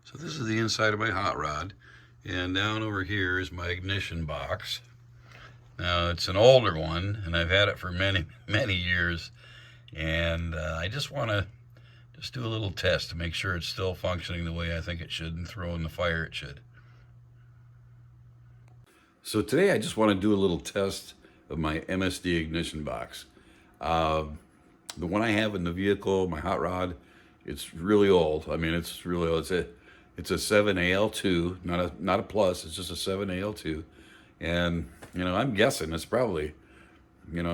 So this is the inside of my hot rod, and down over here is my ignition box. Now it's an older one, and I've had it for many years, and I just want to do a little test to make sure it's still functioning the way I think it should and throw in the fire it should. So today I just want to do a little test of my MSD ignition box. The one I have in the vehicle, my hot rod, it's really old. I mean, it's really old. It's a 7AL2, not a plus. It's just a 7AL2, and I'm guessing it's probably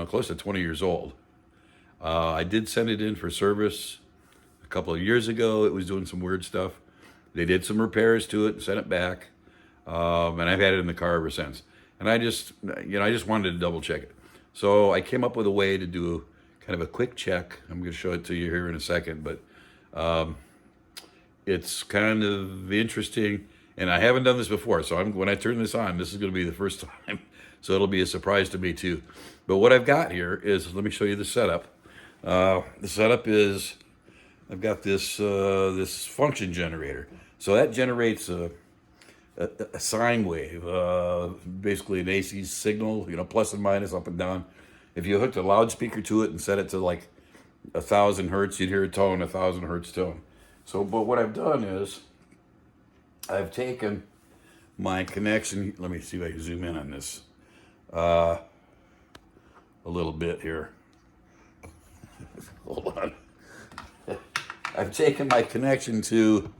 close to 20 years old. I did send it in for service a couple of years ago. It was doing some weird stuff. They did some repairs to it and sent it back, and I've had it in the car ever since. And I just wanted to double check it. So I came up with a way to do kind of a quick check. I'm going to show it to you here in a second, but it's kind of interesting, and I haven't done this before. So when I turn this on, this is going to be the first time. So it'll be a surprise to me too. But what I've got here is, let me show you the setup. The setup is, I've got this function generator. So that generates a sine wave, basically an AC signal, plus and minus, up and down. If you hooked a loudspeaker to it and set it to like 1,000 hertz, you'd hear a tone, 1,000 hertz tone. So, but what I've done is, I've taken my connection. Let me see if I can zoom in on this a little bit here. Hold on. I've taken my connection to,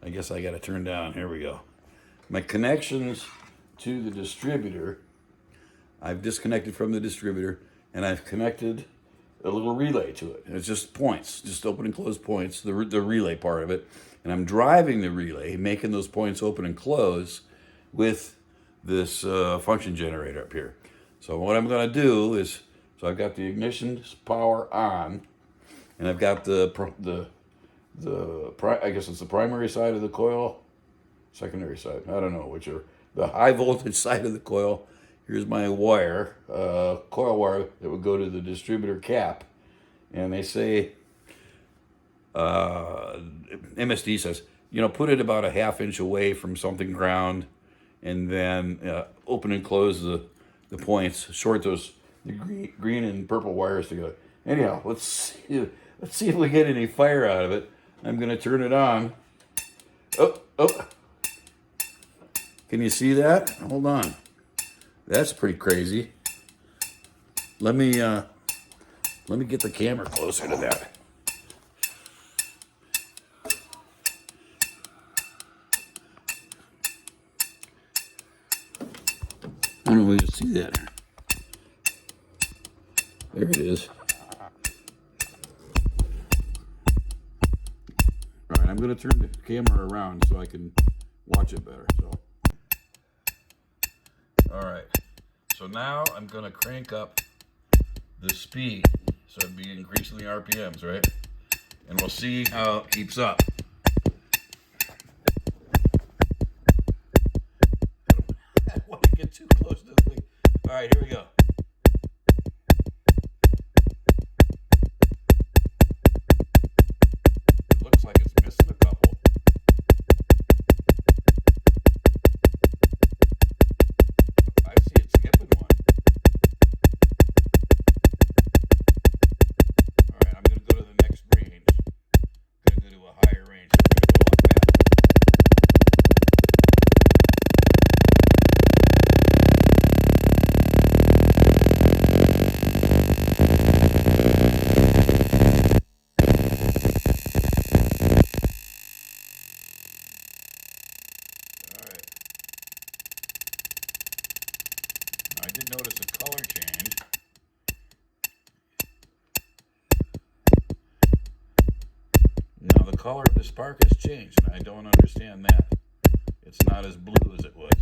I guess I got to turn down. Here we go. My connections to the distributor, I've disconnected from the distributor, and I've connected a little relay to it. And it's just points, just open and close points, the relay part of it. And I'm driving the relay, making those points open and close with this function generator up here. So what I'm going to do is, so I've got the ignition power on, and I've got I guess it's the primary side of the coil, secondary side, I don't know which are, the high voltage side of the coil. Here's my wire, coil wire that would go to the distributor cap. And they say, MSD says, put it about a ½ inch away from something ground, and then open and close the points, short the green and purple wires together. Anyhow, let's see if we get any fire out of it. I'm going to turn it on. Oh. Can you see that? Hold on. That's pretty crazy. Let me get the camera closer to that. I don't know if you see that. There it is. All right, I'm going to turn the camera around so I can watch it better. So, all right. So now I'm going to crank up the speed, so it'd be increasing the RPMs, right? And we'll see how it keeps up. I don't want to get too close to the thing. All right, here we go. It looks like it's missing a couple. I see it skipping one. All right, I'm going to go to the next range. I'm going to go to a higher range. I'm going to go up that. I did notice a color change. Now the color of the spark has changed, and I don't understand that. It's not as blue as it was.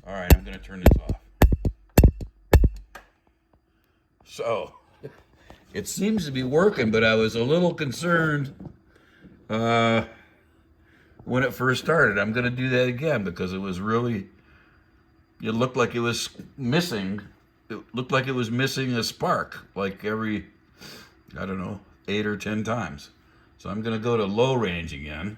All right, I'm going to turn this off. So, it seems to be working, but I was a little concerned when it first started. I'm going to do that again because it was really, it looked like it was missing. It looked like it was missing a spark, like every, I don't know, 8 or 10 times. So I'm going to go to low range again.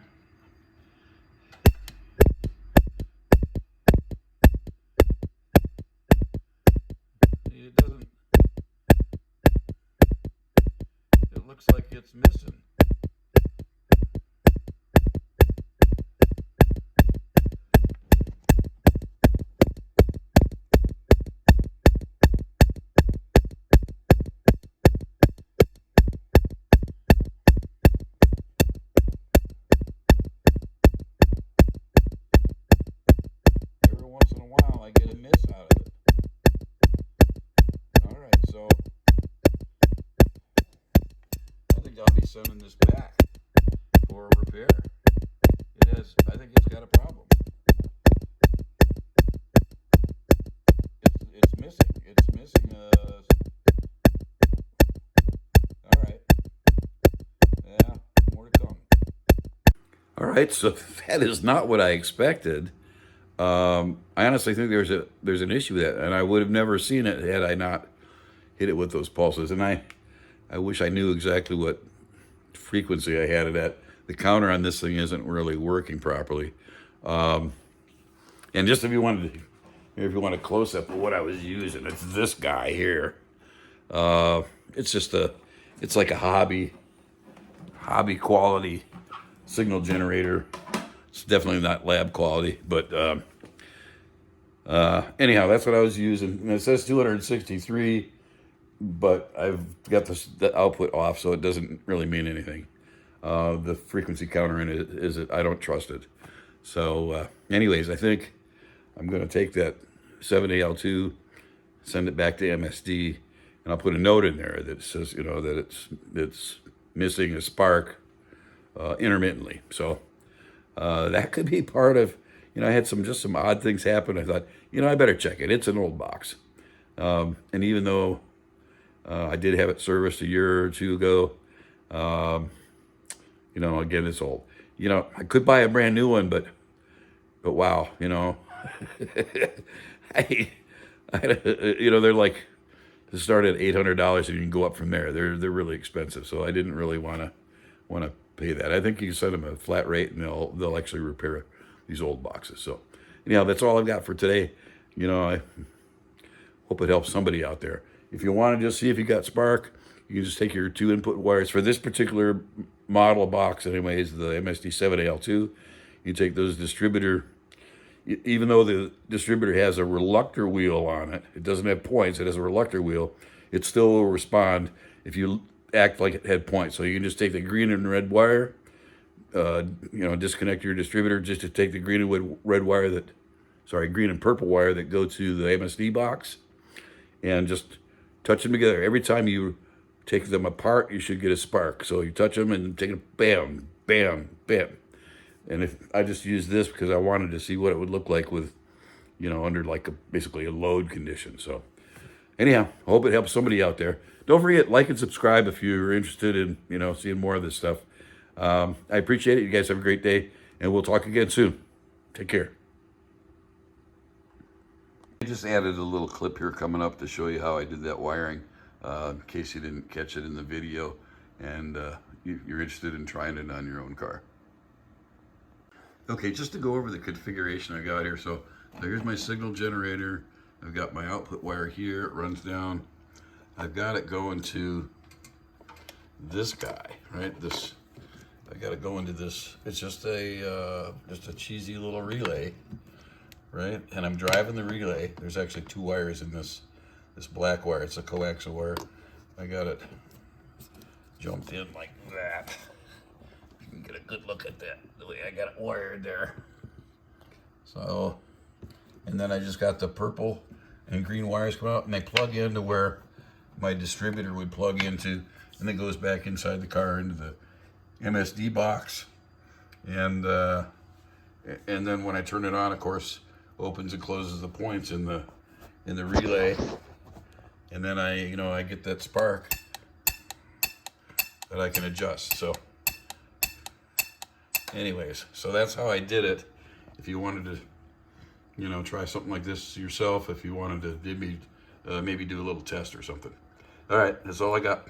it's missing. Every once in a while I get a miss out of it. Alright, so I think I'll be sending this back for repair. I think it's got a problem. It's missing. It's missing. All right. Yeah, more to come. All right, so that is not what I expected. I honestly think there's an issue with that, and I would have never seen it had I not hit it with those pulses. And I wish I knew exactly what frequency I had it at. The counter on this thing isn't really working properly. And just if you want a close up of what I was using, it's this guy here. It's like a hobby quality signal generator. It's definitely not lab quality, but anyhow, that's what I was using. And it says 263, but I've got the output off, so it doesn't really mean anything. The frequency counter in it I don't trust it. So anyways, I think I'm going to take that 7AL2, send it back to MSD, and I'll put a note in there that says, that it's missing a spark intermittently. So that could be part of, I had just some odd things happen. I thought, I better check it. It's an old box. And even though I did have it serviced a year or two ago, again, it's old. I could buy a brand new one, but wow, they're like, to start at $800 and you can go up from there. They're really expensive, so I didn't really want to pay that. I think you can send them a flat rate and they'll actually repair these old boxes. So anyhow, that's all I've got for today. I hope it helps somebody out there. If you want to just see if you got spark, you can just take your 2 input wires for this particular model box, anyways, the MSD 7AL2. You take those distributor, even though the distributor has a reluctor wheel on it, it doesn't have points, it has a reluctor wheel, it still will respond if you act like it had points. So you can just take the green and red wire, disconnect your distributor just to take the green and green and purple wire that go to the MSD box, and just touch them together. Every time you take them apart, you should get a spark. So you touch them and take it, bam, bam, bam. And if I just used this because I wanted to see what it would look like with, under basically a load condition. So anyhow, I hope it helps somebody out there. Don't forget, like and subscribe if you're interested in, seeing more of this stuff. I appreciate it. You guys have a great day, and we'll talk again soon. Take care. I just added a little clip here coming up to show you how I did that wiring, in case you didn't catch it in the video, and you're interested in trying it on your own car. Okay, just to go over the configuration I got here. So here's my signal generator. I've got my output wire here. It runs down. I've got it going to this guy, right? I got to go into this. It's just a cheesy little relay, right? And I'm driving the relay. There's actually 2 wires in this black wire. It's a coaxial wire. I got it jumped in like that. You can get a good look at that, the way I got it wired there. So, and then I just got the purple and green wires come out, and they plug into where my distributor would plug into, and it goes back inside the car into the MSD box. And then when I turn it on, of course, opens and closes the points in the relay. And then I get that spark that I can adjust. So anyways, so that's how I did it. If you wanted to, try something like this yourself, if you wanted to maybe do a little test or something. All right, that's all I got.